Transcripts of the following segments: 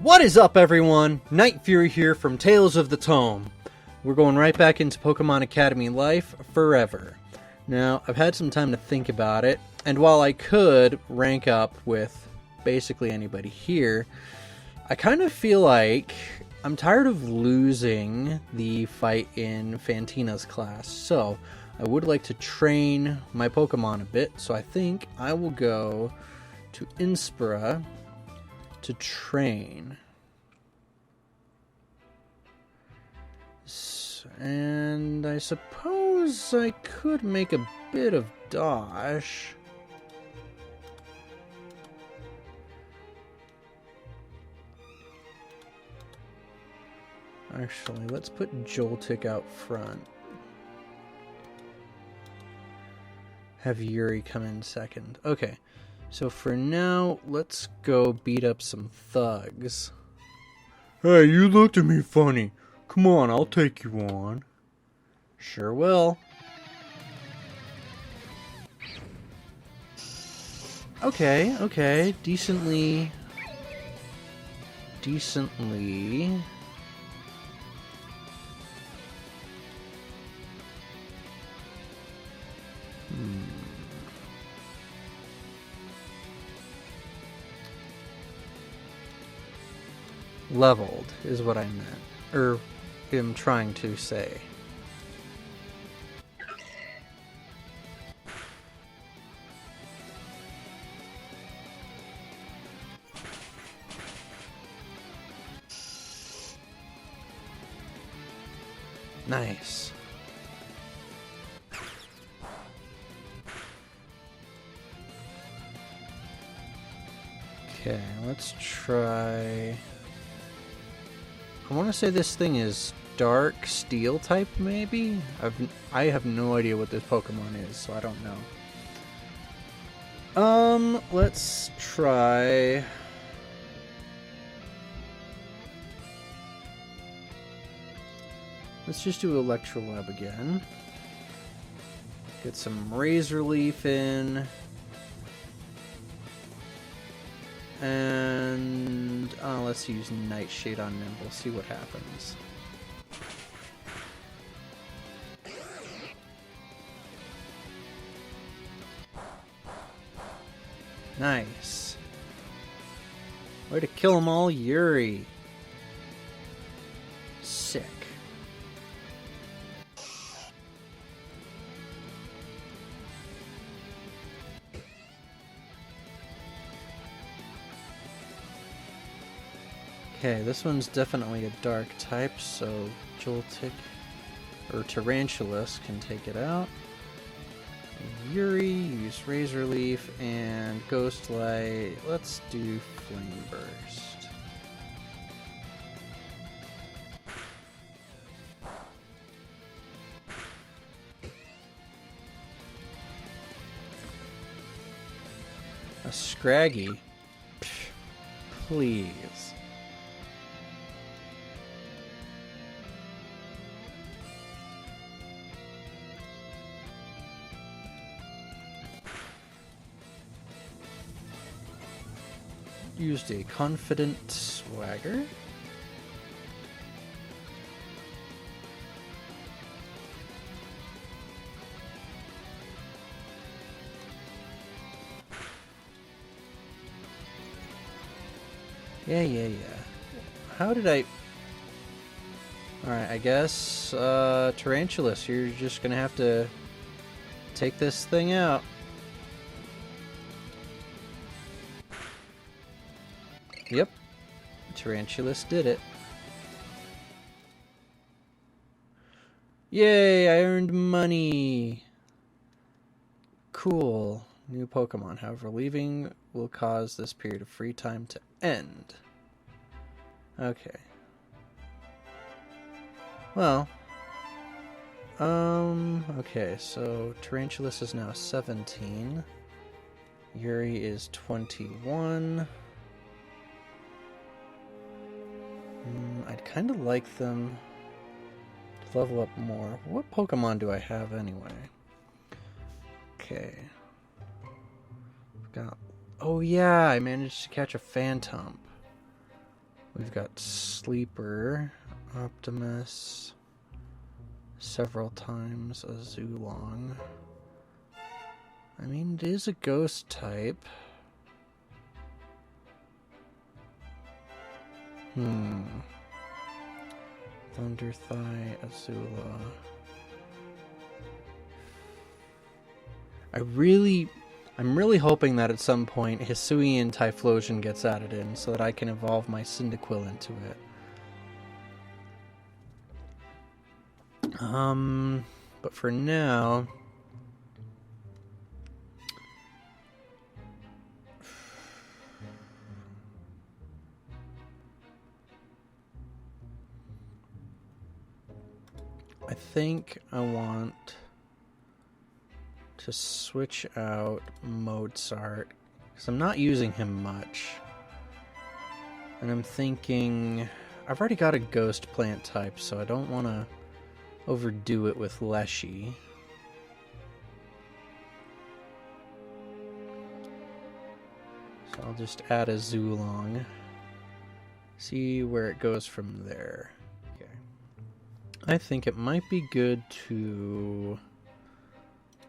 What is up, everyone? NightFury here from Tales of the Tome. We're going right back into Pokemon Academy life forever. Now, I've had some time to think about it, and while I could rank up with basically anybody here, I kind of feel like I'm tired of losing the fight in Fantina's class, so I would like to train my Pokemon a bit, so I think I will go to Inspira to train. And I suppose I could make a bit of dash. Actually, let's put Joltik out front. Have Yuri come in second. Okay, so for now, let's go beat up some thugs. Hey, you looked at me funny. Come on, I'll take you on. Sure will. Okay, decently. Leveled is what I meant, or am trying to say. Nice. Okay, let's try. I want to say this thing is dark steel type, maybe? I have no idea what this Pokemon is, so I don't know. Let's try. Let's just do Electrolab again. Get some Razor Leaf in. And let's use Nightshade on Nimble, see what happens. Nice. Way to kill them all, Yuri. Sick. Okay, this one's definitely a dark type, so Joltik or Tarantulas can take it out. Yuri, use Razor Leaf, and Ghost Light. Let's do Flame Burst. A Scraggy? Psh, please. Used a Confident Swagger. Yeah. How did I... Alright, I guess, Tarantulas, you're just gonna have to take this thing out. Yep, Tarantulas did it. Yay, I earned money! Cool. New Pokemon. However, leaving will cause this period of free time to end. Okay. Well. Okay, so Tarantulas is now 17. Yuri is 21. I'd kind of like them to level up more. What Pokemon do I have anyway? Okay. Got... Oh yeah, I managed to catch a Phantom. We've got Sleeper, Optimus, several times a Zulong. I mean, it is a ghost type. Thunderthigh, Azula. I'm really hoping that at some point Hisuian Typhlosion gets added in so that I can evolve my Cyndaquil into it. But for now, I think I want to switch out Mozart because I'm not using him much. And I'm thinking I've already got a ghost plant type, so I don't want to overdo it with Leshy. So I'll just add a Zulong. See where it goes from there. Okay. I think it might be good to...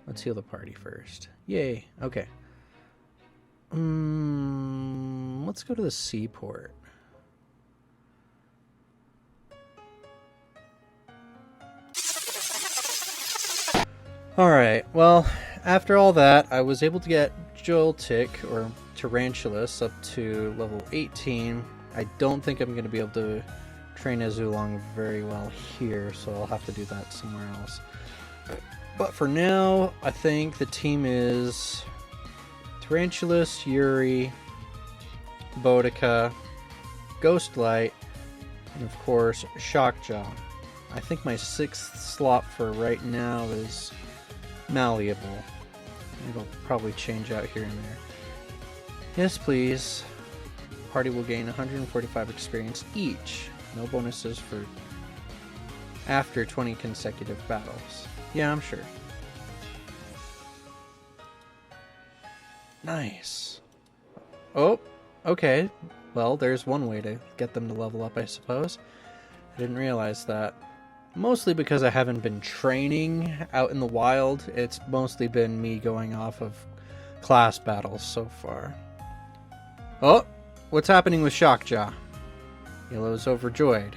Let's heal the party first. Yay. Okay. Let's go to the seaport. Alright, well, after all that, I was able to get Joltik, or Tarantulas, up to level 18. I don't think I'm going to be able to train Azulong very well here, so I'll have to do that somewhere else. But for now, I think the team is Tarantulas, Yuri, Boudica, Ghostlight, and of course, Shockjaw. I think my 6th slot for right now is Malleable. It'll probably change out here and there. Yes, please. Party will gain 145 experience each. No bonuses for after 20 consecutive battles. Yeah, I'm sure. Nice. Oh, okay. Well, there's one way to get them to level up, I suppose. I didn't realize that. Mostly because I haven't been training out in the wild. It's mostly been me going off of class battles so far. Oh, what's happening with Shockjaw? Yellow's overjoyed.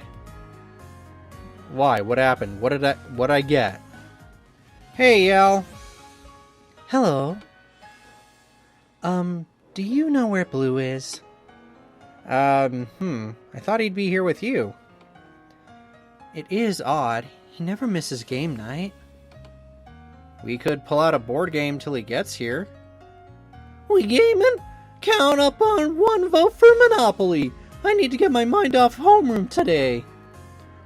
Why? What happened? What'd I get? Hey, Yell. Hello. Do you know where Blue is? I thought he'd be here with you. It is odd. He never misses game night. We could pull out a board game till he gets here. We gaming? Count up on one vote for Monopoly. I need to get my mind off homeroom today.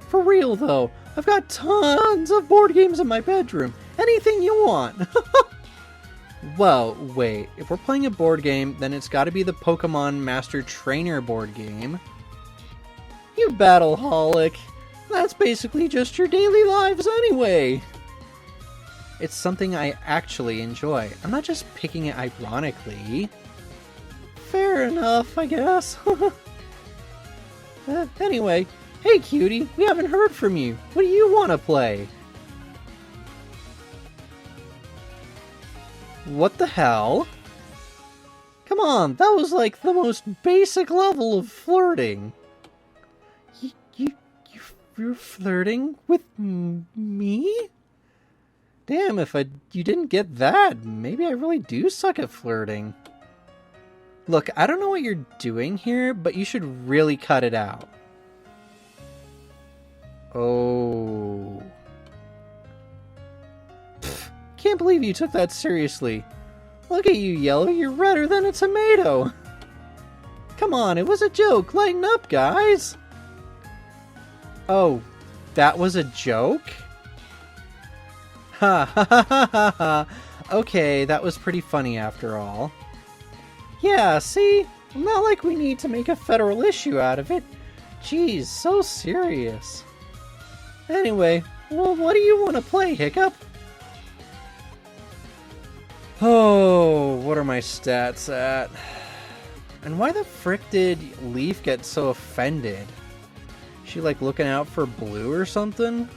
For real though, I've got tons of board games in my bedroom. Anything you want. Well, wait. If we're playing a board game, then it's gotta be the Pokemon Master Trainer board game. You battleholic. That's basically just your daily lives anyway. It's something I actually enjoy. I'm not just picking it ironically. Fair enough, I guess. Anyway, hey cutie, we haven't heard from you. What do you want to play? What the hell? Come on, that was like the most basic level of flirting. You're flirting with me? Damn, if you didn't get that, maybe I really do suck at flirting. Look, I don't know what you're doing here, but you should really cut it out. Oh. Pfft, can't believe you took that seriously. Look at you, Yellow, you're redder than a tomato. Come on, it was a joke. Lighten up, guys. Oh, that was a joke? Ha ha ha ha ha ha. Okay, that was pretty funny after all. Yeah, see? Not like we need to make a federal issue out of it. Jeez, so serious. Anyway, well, what do you want to play, Hiccup? Oh, what are my stats at? And why the frick did Leaf get so offended? She like looking out for Blue or something?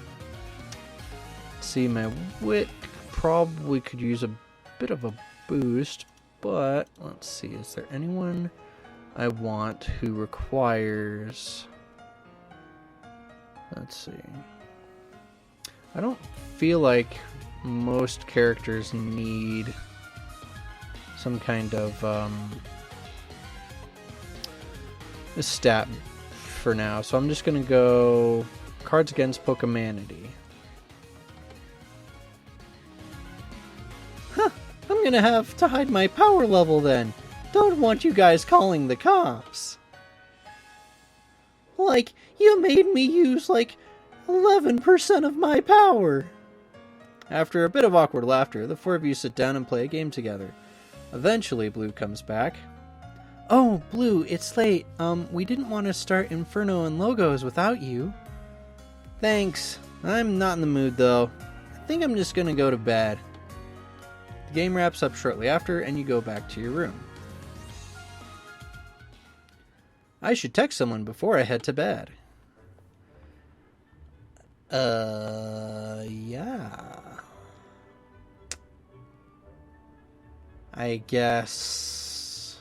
Let's see, my wit probably could use a bit of a boost, but let's see, is there anyone I want who requires... Let's see. I don't feel like most characters need some kind of a stat for now, so I'm just gonna go Cards Against Pokemanity. Huh, I'm gonna have to hide my power level then. Don't want you guys calling the cops. Like, you made me use like 11% of my power. After a bit of awkward laughter, the four of you sit down and play a game together. Eventually, Blue comes back. Oh, Blue, it's late. We didn't want to start Inferno and Logos without you. Thanks. I'm not in the mood, though. I think I'm just gonna go to bed. The game wraps up shortly after, and you go back to your room. I should text someone before I head to bed. Yeah. I guess...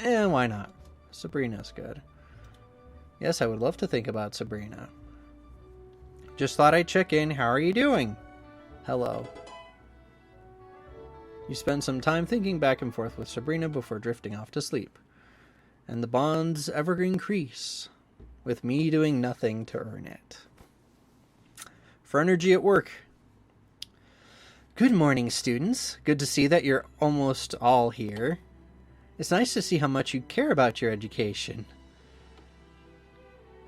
why not? Sabrina's good. Yes, I would love to think about Sabrina. Just thought I'd check in. How are you doing? Hello. You spend some time thinking back and forth with Sabrina before drifting off to sleep. And the bonds ever increase, with me doing nothing to earn it. For energy at work. Good morning, students. Good to see that you're almost all here. It's nice to see how much you care about your education.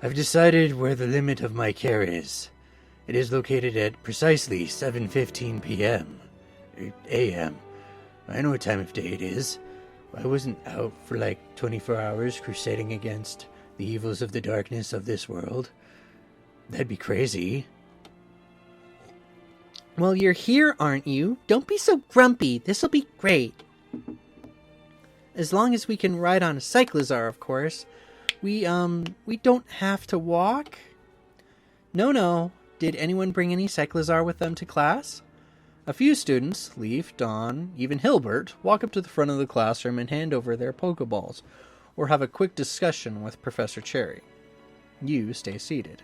I've decided where the limit of my care is. It is located at precisely 7:15 p.m. a.m. I know what time of day it is. I wasn't out for like 24 hours crusading against the evils of the darkness of this world. That'd be crazy. Well, you're here, aren't you? Don't be so grumpy. This'll be great. As long as we can ride on a Cyclizar, of course. We don't have to walk? No. Did anyone bring any Cyclizar with them to class? A few students, Leaf, Dawn, even Hilbert, walk up to the front of the classroom and hand over their Pokeballs, or have a quick discussion with Professor Cherry. You stay seated.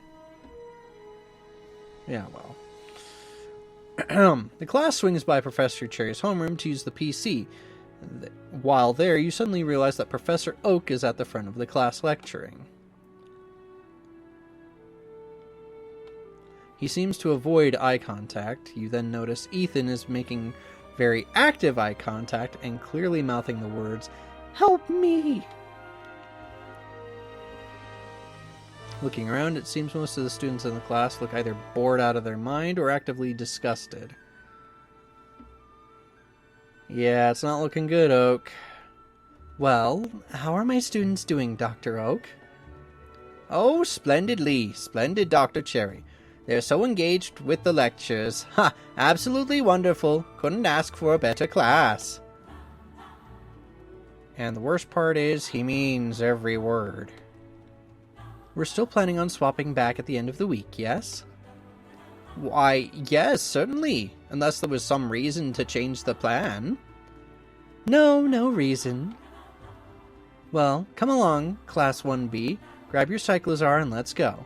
Yeah, well. The class swings by Professor Cherry's homeroom to use the PC. While there, you suddenly realize that Professor Oak is at the front of the class lecturing. He seems to avoid eye contact. You then notice Ethan is making very active eye contact and clearly mouthing the words, "Help me!" Looking around, it seems most of the students in the class look either bored out of their mind or actively disgusted. Yeah, it's not looking good, Oak. Well, how are my students doing, Dr. Oak? Oh, splendidly. Splendid, Dr. Cherry. They're so engaged with the lectures. Ha! Absolutely wonderful. Couldn't ask for a better class. And the worst part is, he means every word. We're still planning on swapping back at the end of the week, yes? Why, yes, certainly. Unless there was some reason to change the plan. No reason. Well, come along, Class 1B. Grab your Cyclizar and let's go.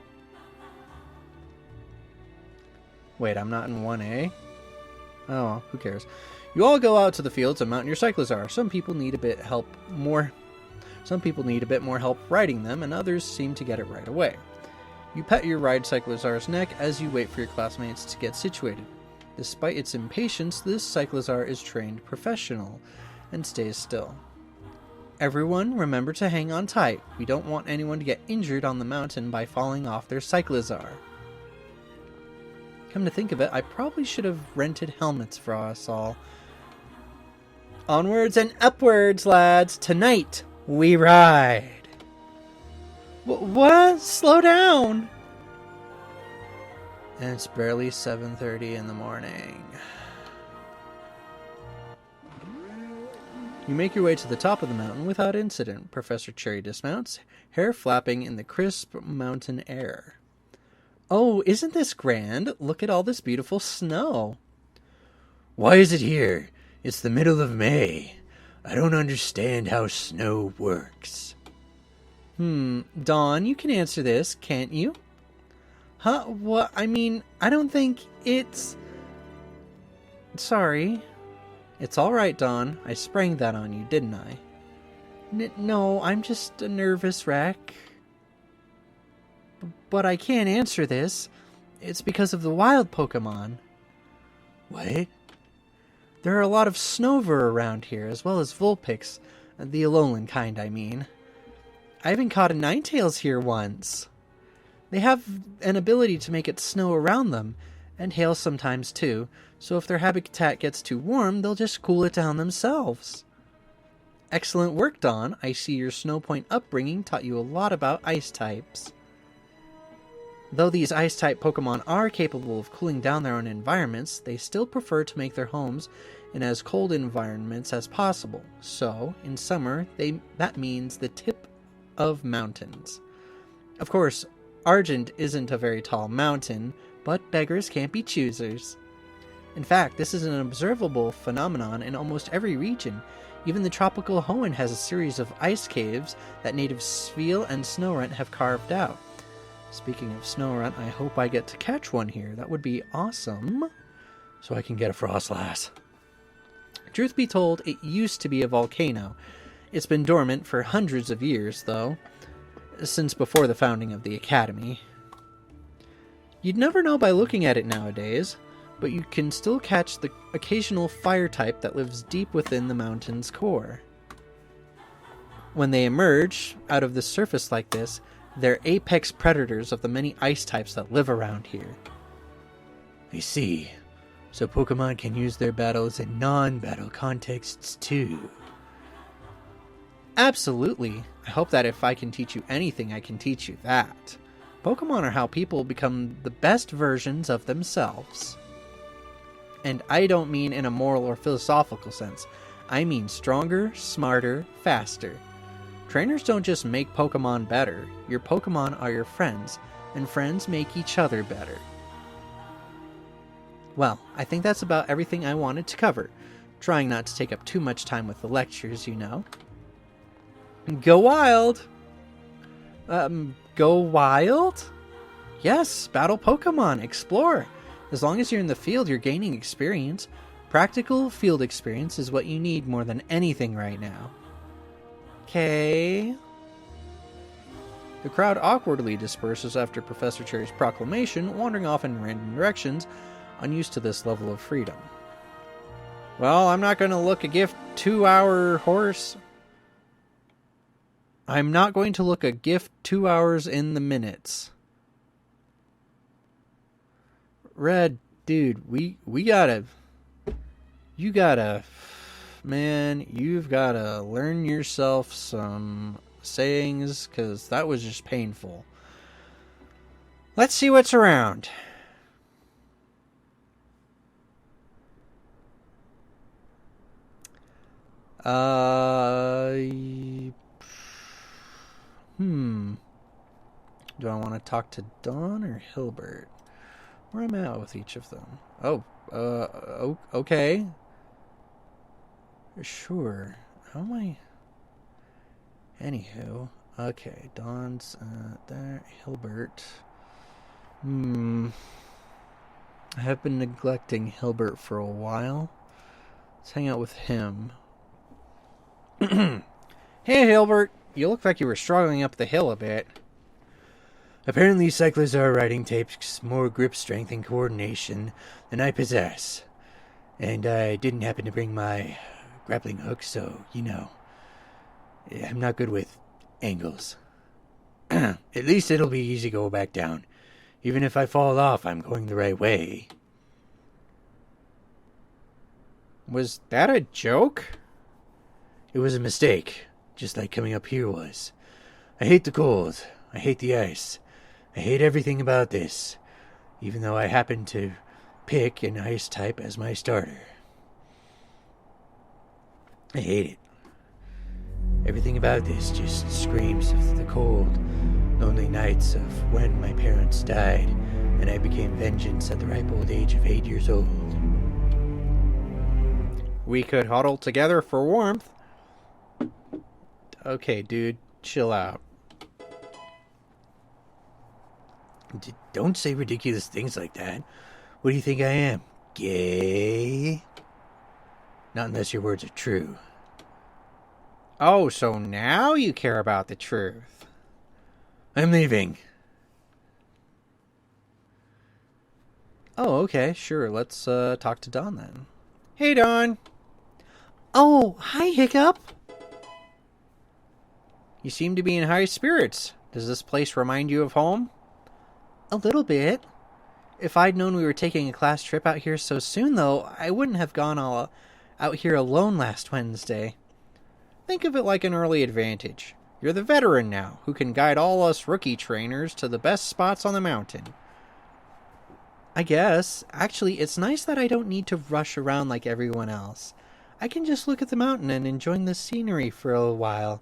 Wait, I'm not in 1A? Oh, well, who cares? You all go out to the fields and mount your Cyclizar. Some people need a bit more help riding them, and others seem to get it right away. You pet your ride Cyclizar's neck as you wait for your classmates to get situated. Despite its impatience, this Cyclizar is trained professional and stays still. Everyone, remember to hang on tight. We don't want anyone to get injured on the mountain by falling off their Cyclizar. Come to think of it, I probably should have rented helmets for us all. Onwards and upwards, lads. Tonight, we ride. What? Slow down. And it's barely 7:30 in the morning. You make your way to the top of the mountain without incident. Professor Cherry dismounts, hair flapping in the crisp mountain air. Oh, isn't this grand? Look at all this beautiful snow. Why is it here? It's the middle of May. I don't understand how snow works. Dawn, you can answer this, can't you? Huh? What? I mean, I don't think it's... Sorry. It's all right, Dawn. I sprang that on you, didn't I? No, I'm just a nervous wreck. But I can't answer this. It's because of the wild Pokemon. What? There are a lot of Snover around here, as well as Vulpix. The Alolan kind, I mean. I even caught a Ninetales here once. They have an ability to make it snow around them, and hail sometimes too, so if their habitat gets too warm, they'll just cool it down themselves. Excellent work, Dawn. I see your Snow Point upbringing taught you a lot about ice types. Though these ice-type Pokemon are capable of cooling down their own environments, they still prefer to make their homes in as cold environments as possible. So, in summer, that means the tip of mountains. Of course, Argent isn't a very tall mountain, but beggars can't be choosers. In fact, this is an observable phenomenon in almost every region. Even the tropical Hoenn has a series of ice caves that native Sveal and Snorunt have carved out. Speaking of Snorunt, I hope I get to catch one here. That would be awesome. So I can get a Frostlass. Truth be told, it used to be a volcano. It's been dormant for hundreds of years, though, since before the founding of the Academy. You'd never know by looking at it nowadays, but you can still catch the occasional fire type that lives deep within the mountain's core. When they emerge out of the surface like this, they're apex predators of the many ice types that live around here. I see. So Pokemon can use their battles in non-battle contexts too. Absolutely. I hope that if I can teach you anything, I can teach you that. Pokemon are how people become the best versions of themselves. And I don't mean in a moral or philosophical sense. I mean stronger, smarter, faster. Trainers don't just make Pokemon better. Your Pokemon are your friends, and friends make each other better. Well, I think that's about everything I wanted to cover. Trying not to take up too much time with the lectures, you know. Go wild! Go wild? Yes, battle Pokemon, explore. As long as you're in the field, you're gaining experience. Practical field experience is what you need more than anything right now. Okay. The crowd awkwardly disperses after Professor Cherry's proclamation, wandering off in random directions, unused to this level of freedom. Well, I'm not going to look a gift 2-hour horse. I'm not going to look a gift 2 hours in the minutes. Red, dude, we gotta... You gotta... Man, you've gotta learn yourself some sayings, because that was just painful. Let's see what's around. Do I want to talk to Dawn or Hilbert? Where am I at with each of them? Okay. Sure. How am I? Anywho. Okay, Dawn's there. Hilbert. I have been neglecting Hilbert for a while. Let's hang out with him. Hey, Hilbert. You look like you were struggling up the hill a bit. Apparently cyclers are riding takes more grip strength and coordination than I possess. And I didn't happen to bring my grappling hook, so, you know, I'm not good with angles. At least it'll be easy to go back down. Even if I fall off, I'm going the right way. Was that a joke? It was a mistake, just like coming up here was. I hate the cold. I hate the ice. I hate everything about this, even though I happen to pick an ice type as my starter. I hate it. Everything about this just screams of the cold, lonely nights of when my parents died and I became vengeance at the ripe old age of 8 years old. We could huddle together for warmth. Okay, dude, chill out. Don't say ridiculous things like that. What do you think I am? Gay? Not unless your words are true. Oh, so now you care about the truth. I'm leaving. Oh, okay, sure. Let's talk to Dawn then. Hey, Dawn. Oh, hi, Hiccup. You seem to be in high spirits. Does this place remind you of home? A little bit. If I'd known we were taking a class trip out here so soon, though, I wouldn't have gone all out here alone last Wednesday. Think of it like an early advantage. You're the veteran now, who can guide all us rookie trainers to the best spots on the mountain. I guess. Actually, it's nice that I don't need to rush around like everyone else. I can just look at the mountain and enjoy the scenery for a while.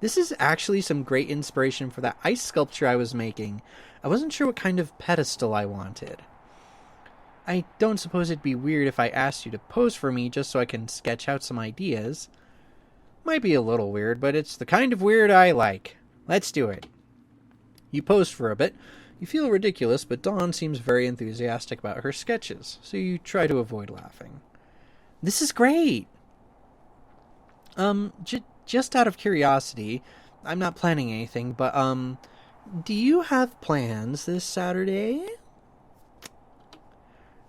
This is actually some great inspiration for that ice sculpture I was making. I wasn't sure what kind of pedestal I wanted. I don't suppose it'd be weird if I asked you to pose for me just so I can sketch out some ideas. Might be a little weird, but it's the kind of weird I like. Let's do it. You pose for a bit. You feel ridiculous, but Dawn seems very enthusiastic about her sketches, so you try to avoid laughing. This is great! Just out of curiosity, I'm not planning anything, but, do you have plans this Saturday?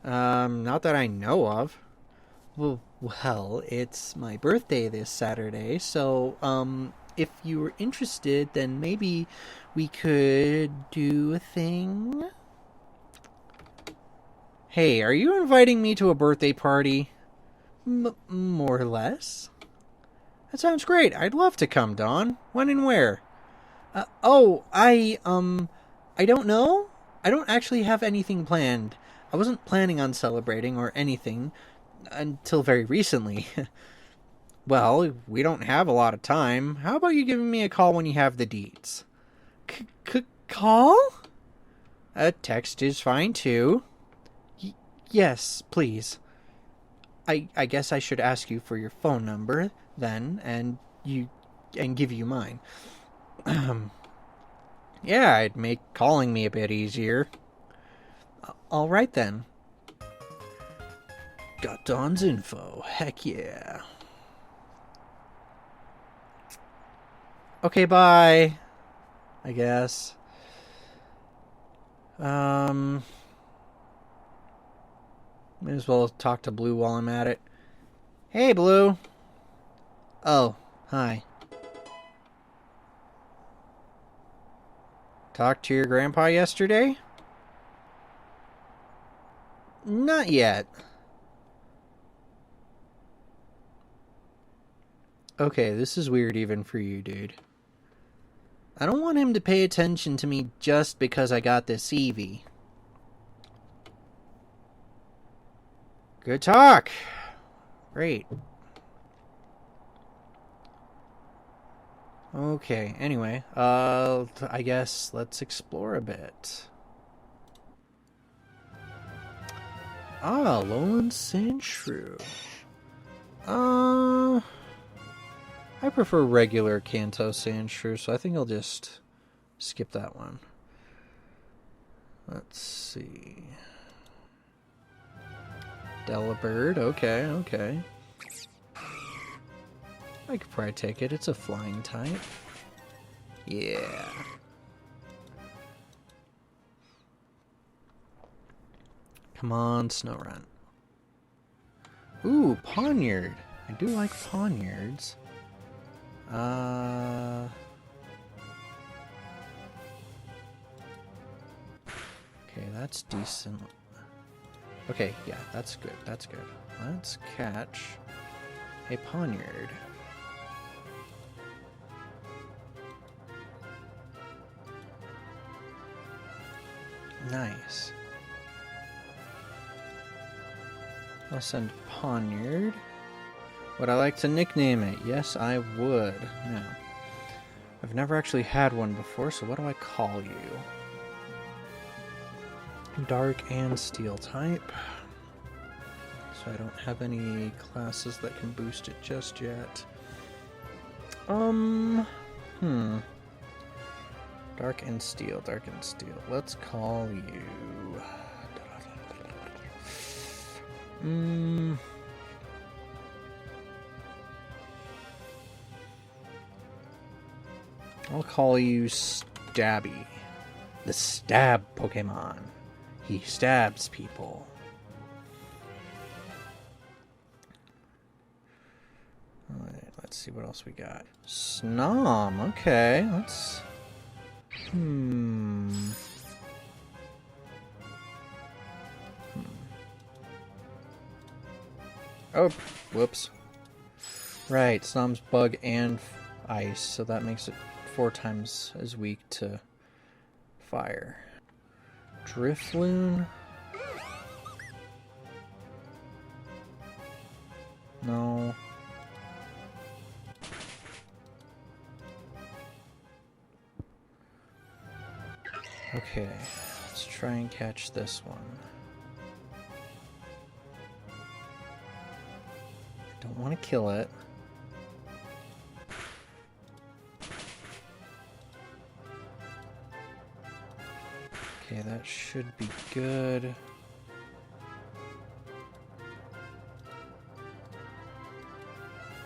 Not that I know of. Well, it's my birthday this Saturday, so, if you were interested, then maybe we could do a thing? Hey, are you inviting me to a birthday party? More or less. That sounds great. I'd love to come, Dawn. When and where? I don't know. I don't actually have anything planned. I wasn't planning on celebrating or anything until very recently. Well, we don't have a lot of time. How about you giving me a call when you have the deets? Call? A text is fine, too. Yes, please. I guess I should ask you for your phone number, then, and give you mine. Yeah, it'd make calling me a bit easier. All right, then. Got Dawn's info. Heck yeah. Okay, bye. I guess. May as well talk to Blue while I'm at it. Hey, Blue. Oh, hi. Talked to your grandpa yesterday? Not yet. Okay, this is weird even for you, dude. I don't want him to pay attention to me just because I got this Eevee. Good talk. Great. Okay, anyway, I guess let's explore a bit. Lowland Sandshrew. I prefer regular Kanto Sandshrew, so I think I'll just skip that one. Let's see. Delibird, okay. I could probably take it. It's a flying type. Yeah. Come on, Snorunt. Ooh, Poniard. I do like Poniards. Okay, that's decent. Okay, yeah, that's good. Let's catch a Poniard. Nice. I'll send Poniard Would I like to nickname it? Yes, I would. Now, I've never actually had one before, so what do I call you? Dark and Steel type. So I don't have any classes that can boost it just yet. Dark and Steel, Dark and Steel. Let's call you... I'll call you Stabby. The Stab Pokemon. He stabs people. Alright, let's see what else we got. Snom, okay, let's... Oh, whoops. Right, Snom's bug and ice, so that makes it 4 times as weak to fire. Drifloon? No. Okay, let's try and catch this one. Don't want to kill it. Okay, that should be good.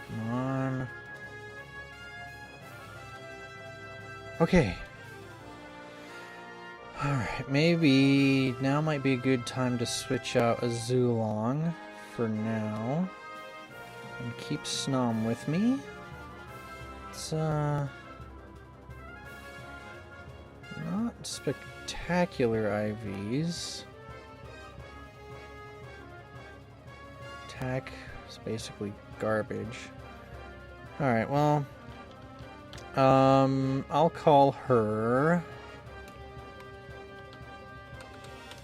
Come on. Okay. Alright, maybe now might be a good time to switch out a Zulong for now. And keep Snom with me. It's, not spectacular IVs. Attack is basically garbage. Alright, well... I'll call her...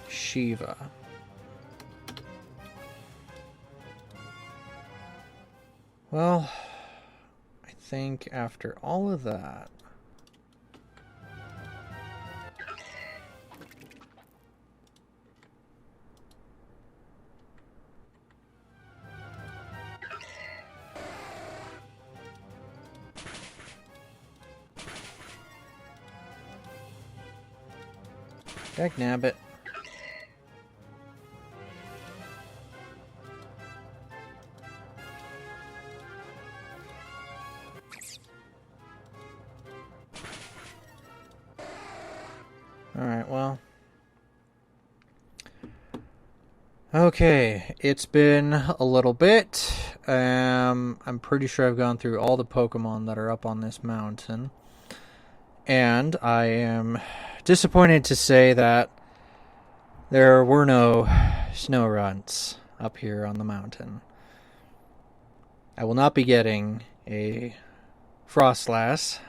Shiva. Well, I think after all of that... Dagnabbit. Alright, well. Okay, it's been a little bit. I'm pretty sure I've gone through all the Pokemon that are up on this mountain. And I am disappointed to say that there were no snow runts up here on the mountain. I will not be getting a Frostlass,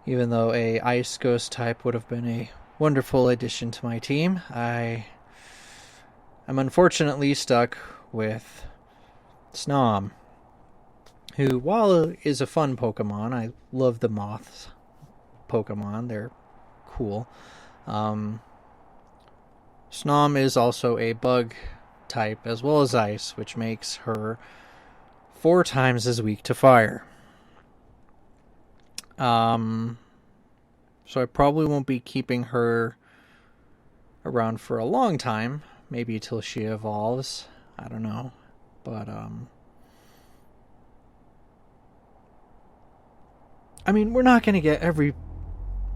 even though a Ice Ghost type would have been a wonderful addition to my team. I'm unfortunately stuck with Snom, who, while is a fun Pokemon, I love the moths Pokemon, they're cool. Snom is also a bug type as well as ice, which makes her 4 times as weak to fire. So I probably won't be keeping her around for a long time, maybe till she evolves. I don't know, but I mean, we're not going to get every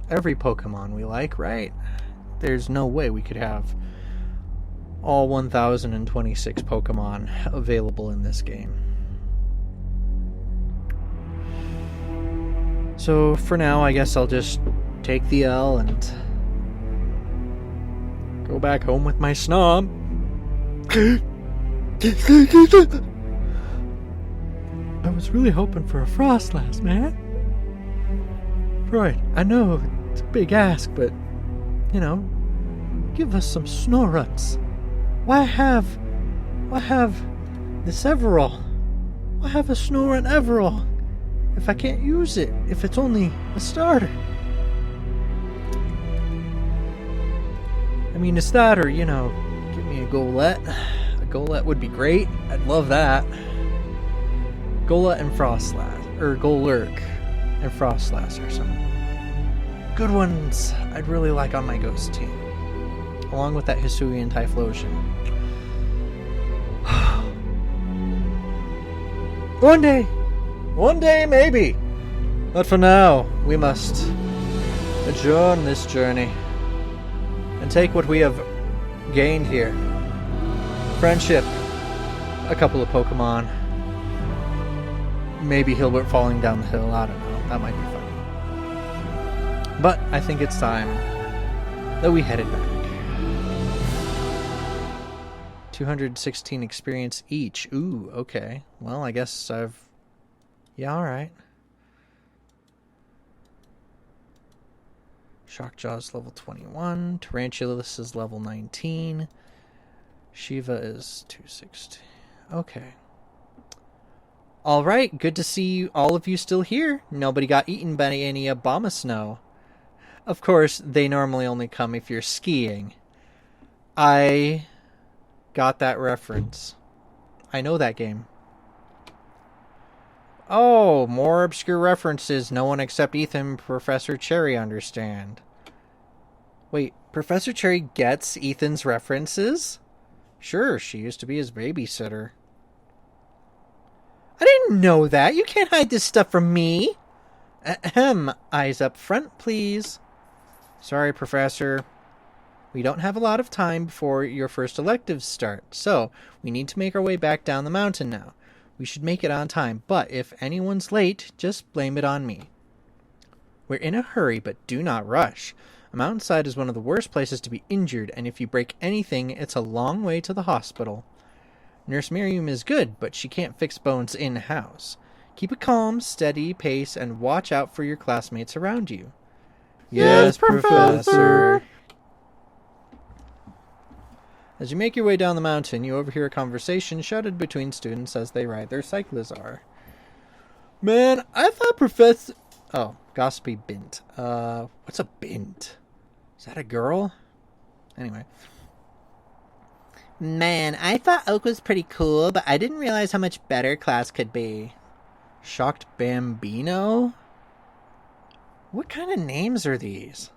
Pokemon we like, right? There's no way we could have all 1026 Pokemon available in this game. So for now, I guess I'll just take the L and go back home with my Snom. I was really hoping for a Frostlass, man. Right, I know it's a big ask, but, you know, give us some Snoruts. Why have the Several? Why have a Snorunt Everall if I can't use it, if it's only a starter? I mean, it's that or, give me a Golett. A Golett would be great. I'd love that. Golett and Frostlass, or Golurk and Frostlass or some good ones I'd really like on my Ghost team. Along with that Hisuian Typhlosion. One day maybe. But for now, we must adjourn this journey and take what we have gained here. Friendship, a couple of Pokemon, maybe Hilbert falling down the hill, I don't know, that might be fun. But I think it's time that we headed back. 216 experience each. Ooh, okay. Well, I guess yeah, alright. Shockjaw's level 21. Tarantulas is level 19. Shiva is 260. Okay. Alright, good to see all of you still here. Nobody got eaten by any Abomasnow. Of course, they normally only come if you're skiing. I got that reference. I know that game. Oh, more obscure references no one except Ethan and Professor Cherry understand. Wait, Professor Cherry gets Ethan's references? Sure, she used to be his babysitter. I didn't know that. You can't hide this stuff from me. Ahem. Eyes up front, please. Sorry, Professor. We don't have a lot of time before your first electives start, so we need to make our way back down the mountain now. We should make it on time, but if anyone's late, just blame it on me. We're in a hurry, but do not rush. A mountainside is one of the worst places to be injured, and if you break anything, it's a long way to the hospital. Nurse Miriam is good, but she can't fix bones in-house. Keep a calm, steady pace, and watch out for your classmates around you. Yes, Professor. As you make your way down the mountain, you overhear a conversation shouted between students as they ride their Cyclizar. Man, I thought Professor... Oh, gossipy Bint. What's a Bint? Is that a girl? Anyway. Man, I thought Oak was pretty cool, but I didn't realize how much better class could be. Shocked Bambino? What kind of names are these?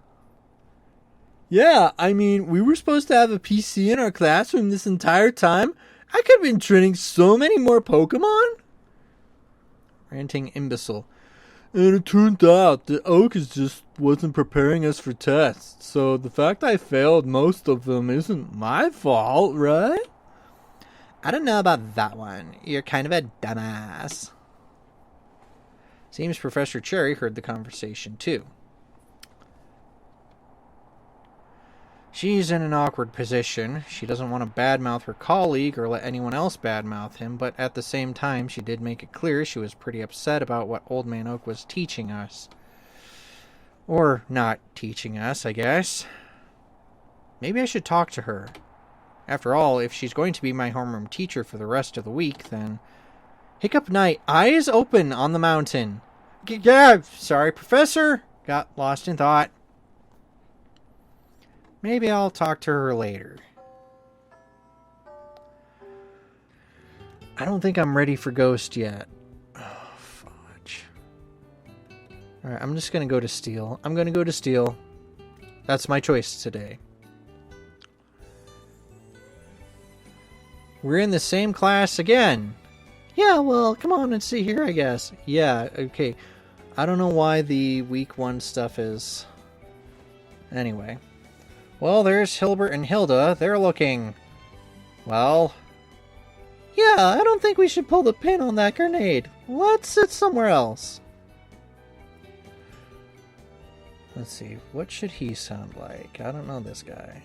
Yeah, I mean, we were supposed to have a PC in our classroom this entire time. I could have been training so many more Pokemon. Ranting imbecile. And it turned out that Oak just wasn't preparing us for tests. So the fact I failed most of them isn't my fault, right? I don't know about that one. You're kind of a dumbass. Seems Professor Cherry heard the conversation too. She's in an awkward position. She doesn't want to badmouth her colleague or let anyone else badmouth him, but at the same time, she did make it clear she was pretty upset about what Old Man Oak was teaching us. Or not teaching us, I guess. Maybe I should talk to her. After all, if she's going to be my homeroom teacher for the rest of the week, then... Hiccup Knight, eyes open on the mountain. Yeah, sorry, Professor. Got lost in thought. Maybe I'll talk to her later. I don't think I'm ready for Ghost yet. Oh, fudge. Alright, I'm just going to go to Steel. I'm going to go to Steel. That's my choice today. We're in the same class again. Yeah, well, come on and see here, I guess. Yeah, okay. I don't know why the week 1 stuff is... Anyway. Well, there's Hilbert and Hilda. They're looking... Well... Yeah, I don't think we should pull the pin on that grenade. Let's sit somewhere else. Let's see. What should he sound like? I don't know this guy.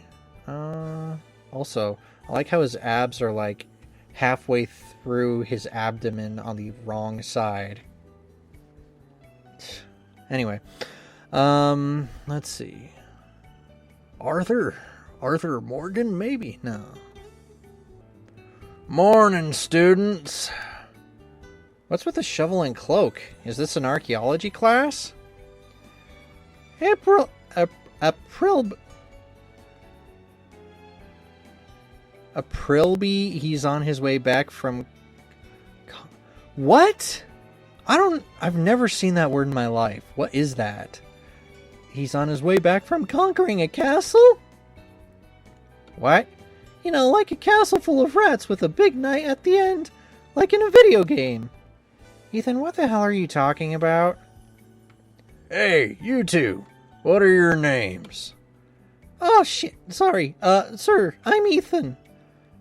Also, I like how his abs are like halfway through his abdomen on the wrong side. Anyway. Let's see. Arthur Morgan, maybe? No. Morning, students. What's with the shovel and cloak? Is this an archaeology class? Aprilby, he's on his way back from... What? I've never seen that word in my life. What is that? He's on his way back from conquering a castle? What? You know, like a castle full of rats with a big knight at the end. Like in a video game. Ethan, what the hell are you talking about? Hey, you two. What are your names? Oh, shit. Sorry. Sir, I'm Ethan.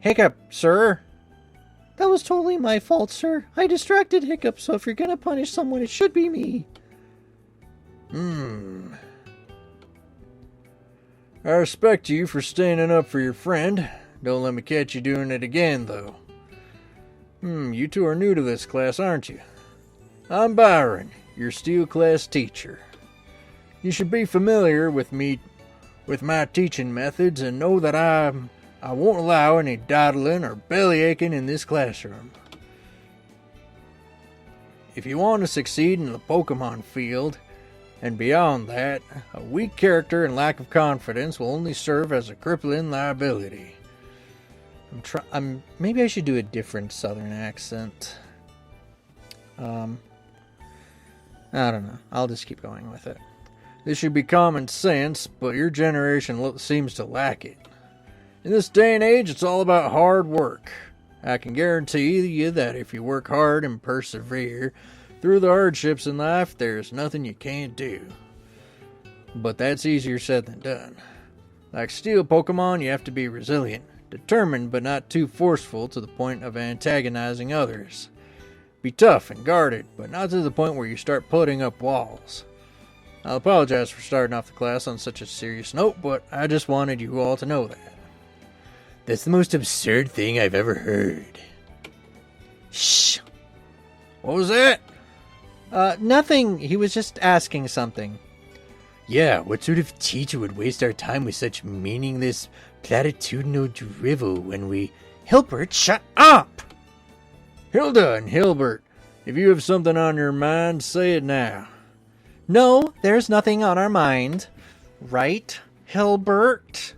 Hiccup, sir. That was totally my fault, sir. I distracted Hiccup, so if you're gonna punish someone, it should be me. I respect you for standing up for your friend. Don't let me catch you doing it again, though. You two are new to this class, aren't you? I'm Byron, your steel class teacher. You should be familiar with my teaching methods and know that I won't allow any dawdling or belly aching in this classroom. If you want to succeed in the Pokemon field, and beyond that, a weak character and lack of confidence will only serve as a crippling liability. Maybe I should do a different southern accent. I don't know. I'll just keep going with it. This should be common sense, but your generation seems to lack it. In this day and age, it's all about hard work. I can guarantee you that if you work hard and persevere through the hardships in life, there's nothing you can't do. But that's easier said than done. Like steel Pokemon, you have to be resilient, determined but not too forceful to the point of antagonizing others. Be tough and guarded, but not to the point where you start putting up walls. I'll apologize for starting off the class on such a serious note, but I just wanted you all to know that. That's the most absurd thing I've ever heard. Shh! What was that? Nothing. He was just asking something. Yeah, what sort of teacher would waste our time with such meaningless, platitudinal drivel when we... Hilbert, shut up! Hilda and Hilbert, if you have something on your mind, say it now. No, there's nothing on our mind. Right, Hilbert?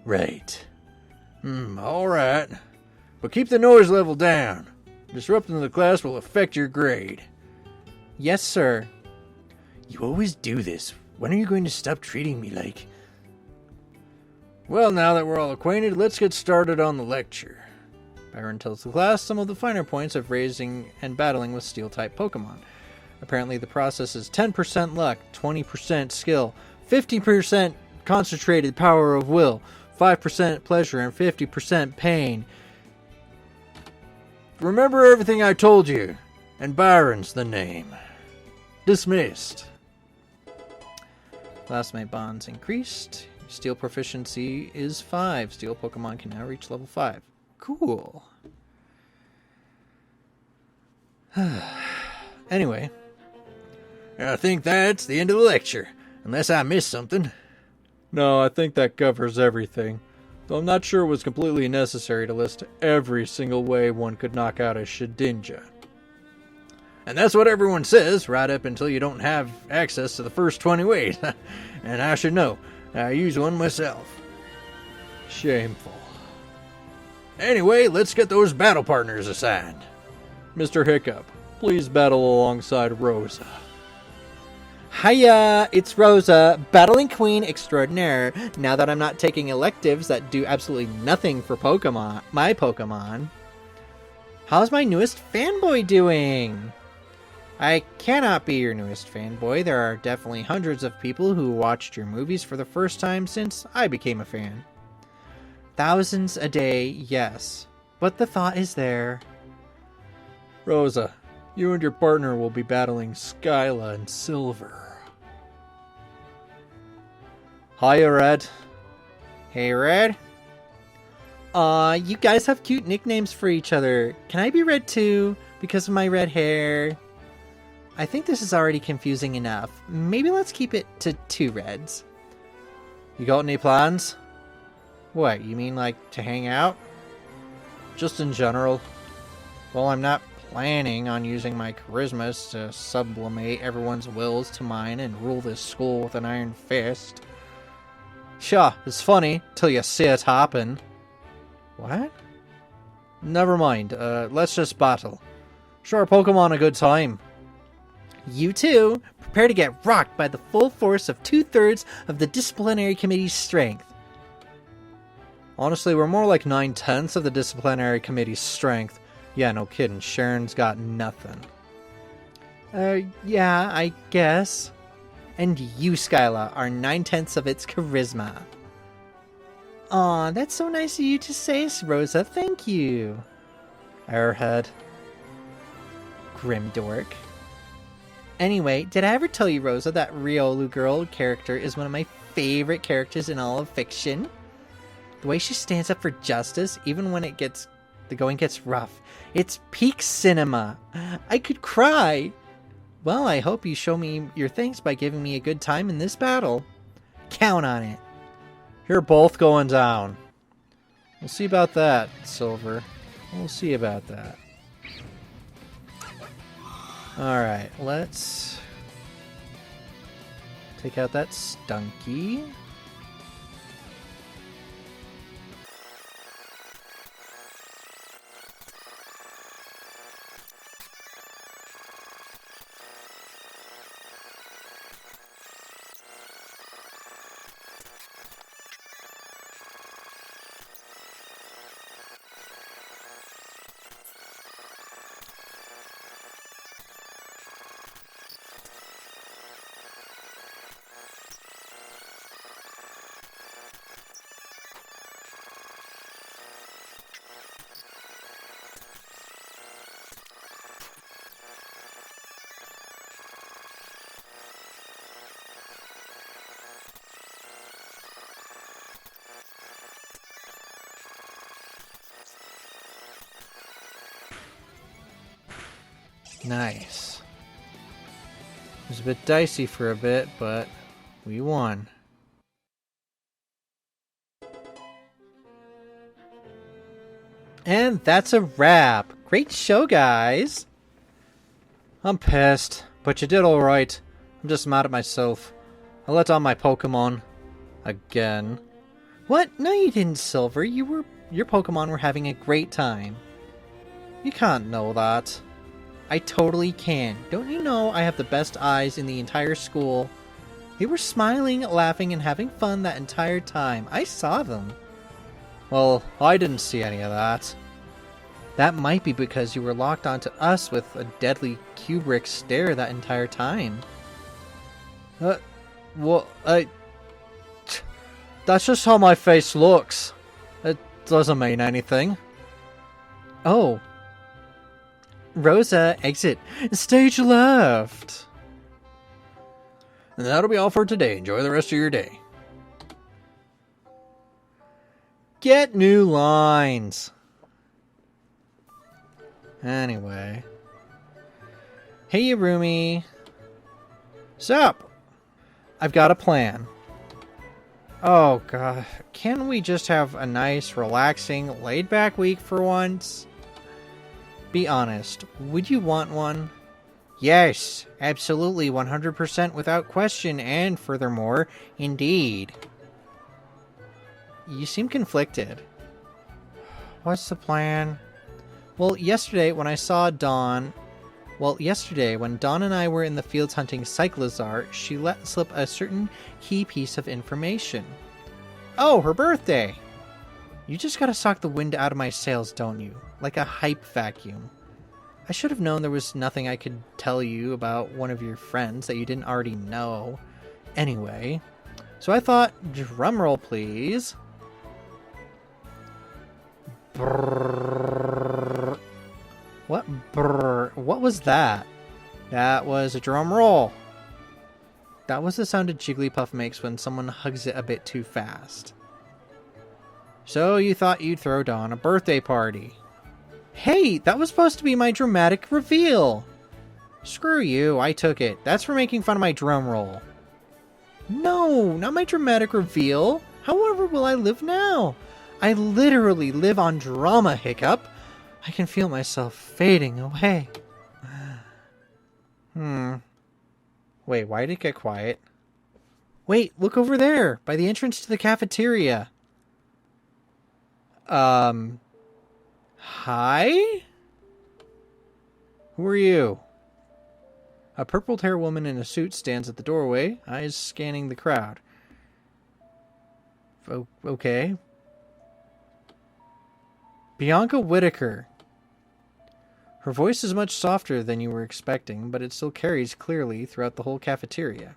Right. Alright. But keep the noise level down. Disrupting the class will affect your grade. Yes, sir. You always do this. When are you going to stop treating me like... Well, now that we're all acquainted, let's get started on the lecture. Byron tells the class some of the finer points of raising and battling with Steel-type Pokemon. Apparently the process is 10% luck, 20% skill, 50% concentrated power of will, 5% pleasure, and 50% pain. Remember everything I told you, and Byron's the name. Dismissed. Classmate bonds increased. Steel proficiency is 5. Steel Pokemon can now reach level 5. Cool. Anyway. I think that's the end of the lecture, unless I missed something. No, I think that covers everything. Though I'm not sure it was completely necessary to list every single way one could knock out a Shedinja. And that's what everyone says, right up until you don't have access to the first 20 ways. And I should know. I use one myself. Shameful. Anyway, let's get those battle partners assigned. Mr. Hiccup, please battle alongside Rosa. Hiya, it's Rosa, battling queen extraordinaire. Now that I'm not taking electives that do absolutely nothing for Pokemon, my Pokemon. How's my newest fanboy doing? I cannot be your newest fanboy. There are definitely hundreds of people who watched your movies for the first time since I became a fan. Thousands a day, yes. But the thought is there. Rosa, you and your partner will be battling Skyla and Silver. Hiya, Red. Hey, Red. You guys have cute nicknames for each other. Can I be Red too, because of my red hair? I think this is already confusing enough. Maybe let's keep it to 2 Reds. You got any plans? What, you mean like to hang out? Just in general. Well, I'm not planning on using my charisma to sublimate everyone's wills to mine and rule this school with an iron fist. Sure, it's funny, till you see it happen. What? Never mind, let's just battle. Show our Pokemon a good time. You too! Prepare to get rocked by the full force of 2/3 of the disciplinary committee's strength. Honestly, we're more like 9/10 of the disciplinary committee's strength. Yeah, no kidding. Sharon's got nothing. Yeah, I guess. And you, Skyla, are 9/10 of its charisma. Aw, that's so nice of you to say, Rosa. Thank you. Airhead. Grimdork. Anyway, did I ever tell you, Rosa, that Riolu Girl character is one of my favorite characters in all of fiction? The way she stands up for justice, even when the going gets rough. It's peak cinema. I could cry. Well, I hope you show me your thanks by giving me a good time in this battle. Count on it. You're both going down. We'll see about that, Silver. We'll see about that. Alright, let's take out that Stunky. Nice. It was a bit dicey for a bit, but we won. And that's a wrap. Great show, guys. I'm pissed, but you did alright. I'm just mad at myself. I let down my Pokemon. Again. What? No, you didn't, Silver. Your Pokemon were having a great time. You can't know that. I totally can. Don't you know I have the best eyes in the entire school? They were smiling, laughing, and having fun that entire time. I saw them. Well, I didn't see any of that. That might be because you were locked onto us with a deadly Kubrick stare that entire time. That's just how my face looks. It doesn't mean anything. Oh. Rosa, exit. Stage left. And that'll be all for today. Enjoy the rest of your day. Get new lines. Anyway. Hey, Yurumi. Sup? I've got a plan. Oh, God. Can't we just have a nice, relaxing, laid-back week for once? Be honest, would you want one? Yes, absolutely, 100% without question, and furthermore, indeed. You seem conflicted. What's the plan? Well, yesterday when Dawn and I were in the fields hunting Cyclizar, she let slip a certain key piece of information. Oh, her birthday! You just gotta suck the wind out of my sails, don't you? Like a hype vacuum. I should have known there was nothing I could tell you about one of your friends that you didn't already know. Anyway, so I thought, drumroll please. Brrr. What brrr? What was that? That was a drum roll. That was the sound a Jigglypuff makes when someone hugs it a bit too fast. So you thought you'd throw Dawn a birthday party. Hey, that was supposed to be my dramatic reveal. Screw you, I took it. That's for making fun of my drum roll. No, not my dramatic reveal. However will I live now? I literally live on drama, Hiccup. I can feel myself fading away. Wait, why did it get quiet? Wait, look over there, by the entrance to the cafeteria. Hi? Who are you? A purple-haired woman in a suit stands at the doorway, eyes scanning the crowd. Okay. Bianca Whitaker. Her voice is much softer than you were expecting, but it still carries clearly throughout the whole cafeteria.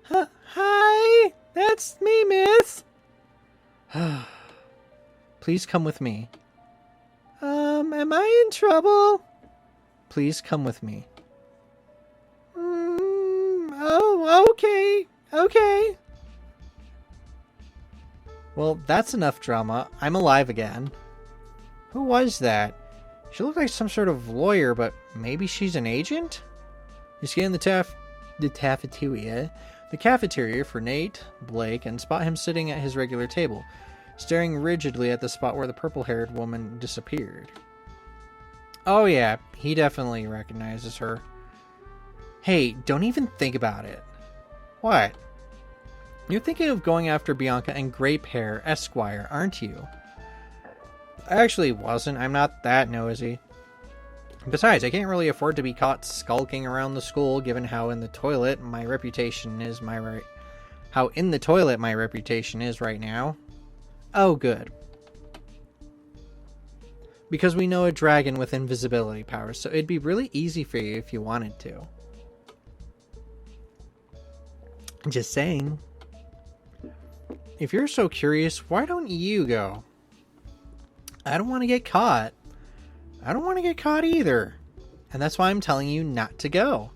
Hi, that's me, miss. Please come with me. Am I in trouble? Please come with me. Oh, okay. Well, that's enough drama. I'm alive again. Who was that? She looked like some sort of lawyer, but maybe she's an agent? You scan the cafeteria for Nate, Blake, and spot him sitting at his regular table, staring rigidly at the spot where the purple-haired woman disappeared. Oh yeah, he definitely recognizes her. Hey, don't even think about it. What? You're thinking of going after Bianca and Grape Hair Esquire, aren't you? I actually wasn't. I'm not that nosy. Besides, I can't really afford to be caught skulking around the school, given how in the toilet my reputation is right now. Oh, good. Because we know a dragon with invisibility powers, so it'd be really easy for you if you wanted to. Just saying. If you're so curious, why don't you go? I don't want to get caught. I don't want to get caught either. And that's why I'm telling you not to go.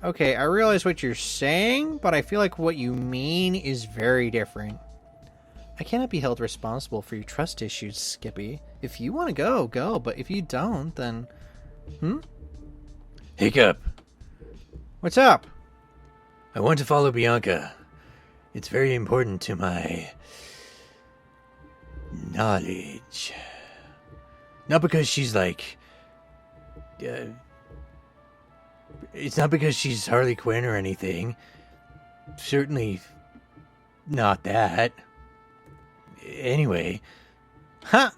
Okay, I realize what you're saying, but I feel like what you mean is very different. I cannot be held responsible for your trust issues, Skippy. If you want to go, go. But if you don't, then... Hiccup. What's up? I want to follow Bianca. It's very important to my... knowledge. Not because she's like... it's not because she's Harley Quinn or anything. Certainly not that. Anyway. Huh?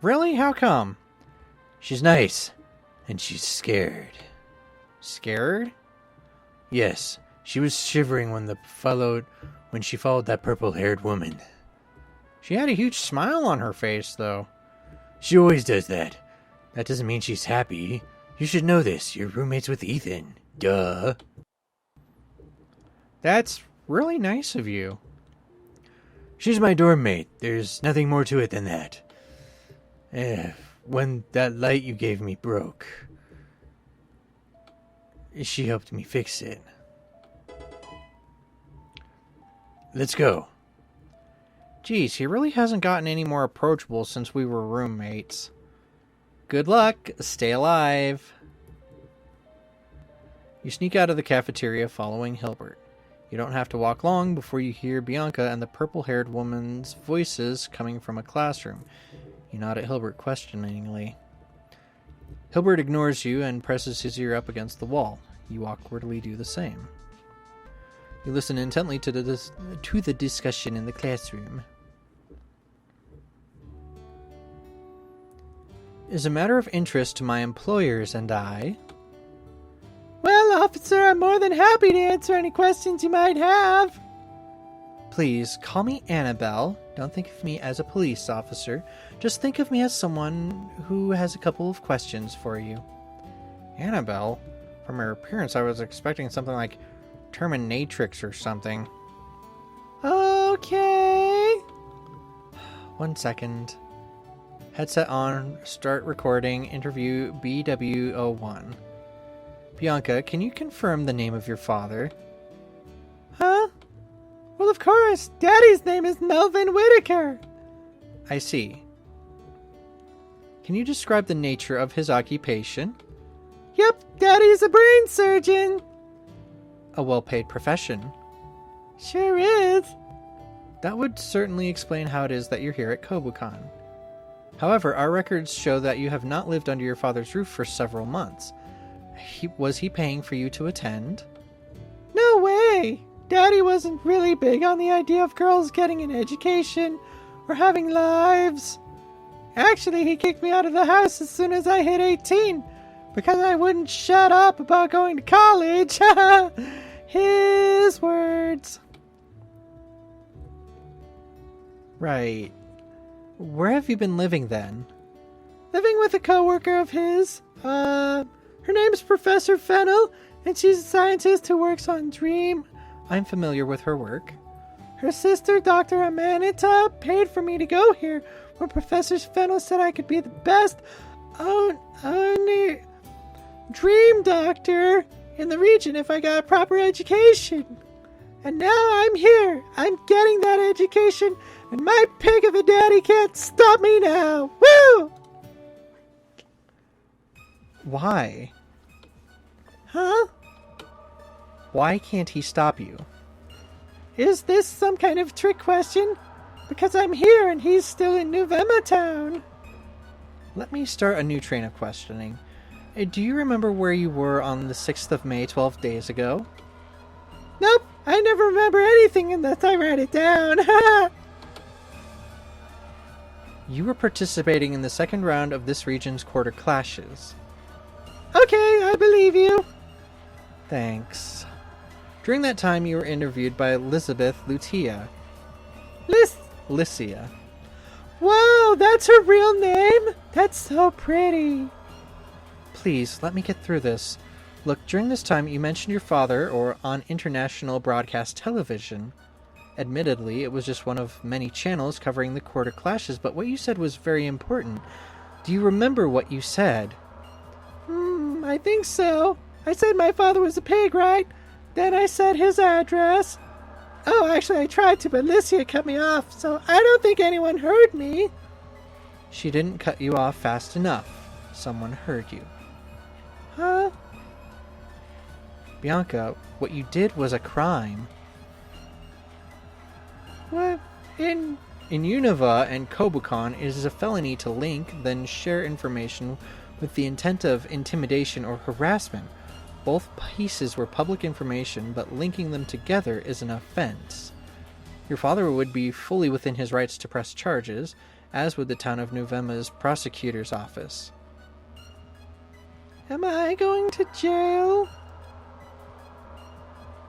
Really? How come? She's nice. And she's scared. Scared? Yes. She was shivering when she followed that purple-haired woman. She had a huge smile on her face, though. She always does that. That doesn't mean she's happy. You should know this. You're roommates with Ethan. Duh. That's really nice of you. She's my dorm mate. There's nothing more to it than that. When that light you gave me broke, she helped me fix it. Let's go. Geez, he really hasn't gotten any more approachable since we were roommates. Good luck. Stay alive. You sneak out of the cafeteria following Hilbert. You don't have to walk long before you hear Bianca and the purple-haired woman's voices coming from a classroom. You nod at Hilbert questioningly. Hilbert ignores you and presses his ear up against the wall. You awkwardly do the same. You listen intently to the discussion in the classroom. Is a matter of interest to my employers and I. Well, officer, I'm more than happy to answer any questions you might have. Please, call me Annabelle. Don't think of me as a police officer. Just think of me as someone who has a couple of questions for you. Annabelle? From her appearance, I was expecting something like Terminatrix or something. Okay. 1 second. Headset on. Start recording. Interview BW01. Bianca, can you confirm the name of your father? Huh? Well, of course. Daddy's name is Melvin Whitaker. I see. Can you describe the nature of his occupation? Yep, Daddy's a brain surgeon. A well-paid profession. Sure is. That would certainly explain how it is that you're here at Kobukan. However, our records show that you have not lived under your father's roof for several months. Was he paying for you to attend? No way! Daddy wasn't really big on the idea of girls getting an education or having lives. Actually, he kicked me out of the house as soon as I hit 18 because I wouldn't shut up about going to college. His words. Right. Where have you been living then? Living with a coworker of his. Her name's Professor Fennel, and she's a scientist who works on Dream. I'm familiar with her work. Her sister, Dr. Amanita, paid for me to go here, where Professor Fennel said I could be the best dream doctor in the region if I got a proper education. And now I'm here. I'm getting that education, and my pig of a daddy can't stop me now. Woo! Why? Huh? Why can't he stop you? Is this some kind of trick question? Because I'm here and he's still in New Vema Town. Let me start a new train of questioning. Do you remember where you were on the 6th of May 12 days ago? Nope, I never remember anything unless I write it down. You were participating in the second round of this region's quarter clashes. Okay, I believe you. Thanks. During that time, you were interviewed by Elizabeth Lucia. Lycia. Wow, that's her real name? That's so pretty. Please, let me get through this. Look, during this time, you mentioned your father on international broadcast television. Admittedly, it was just one of many channels covering the quarter clashes, but what you said was very important. Do you remember what you said? I think so. I said my father was a pig, right? Then I said his address. Oh, actually, I tried to, but Lycia cut me off, so I don't think anyone heard me. She didn't cut you off fast enough. Someone heard you. Huh? Bianca, what you did was a crime. What? In Unova and Kobukan, it is a felony to link, then share information with the intent of intimidation or harassment. Both pieces were public information, but linking them together is an offense. Your father would be fully within his rights to press charges, as would the town of New Vema's prosecutor's office. Am I going to jail?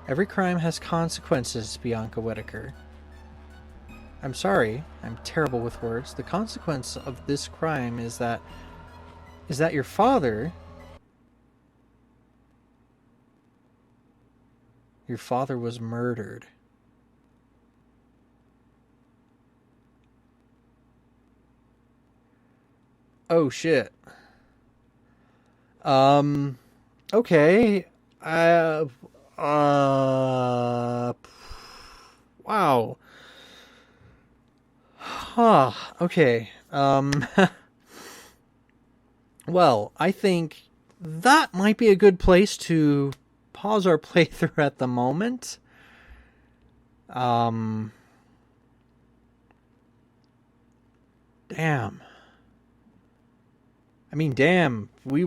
Every crime has consequences, Bianca Whitaker. I'm sorry, I'm terrible with words. The consequence of this crime is that your father was murdered. Oh shit. Okay. Wow. Huh. Okay. Well, I think that might be a good place to pause our playthrough at the moment. Damn. I mean, damn. We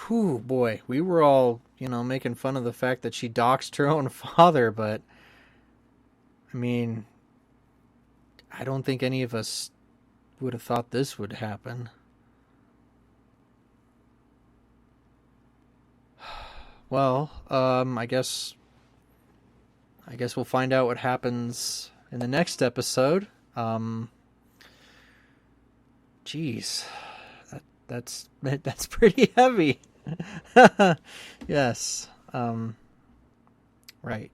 were all, making fun of the fact that she doxed her own father, but I mean, I don't think any of us would have thought this would happen. Well, I guess we'll find out what happens in the next episode. Jeez, that's pretty heavy. Yes. Right.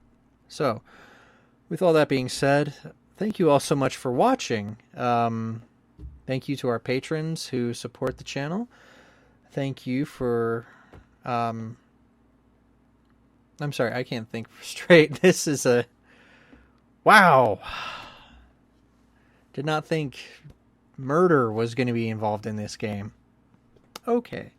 So, with all that being said, thank you all so much for watching. Thank you to our patrons who support the channel. Thank you for, I'm sorry, I can't think straight. This is wow. Did not think murder was going to be involved in this game. Okay.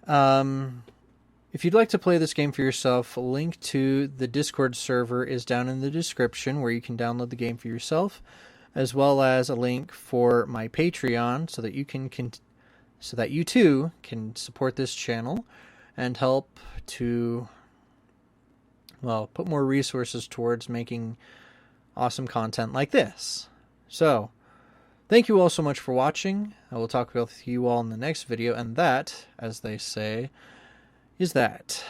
If you'd like to play this game for yourself, a link to the Discord server is down in the description where you can download the game for yourself. as well as a link for my Patreon so that you too can support this channel and help to, well, put more resources towards making awesome content like this. So, thank you all so much for watching. I will talk with you all in the next video, and that, as they say, is that.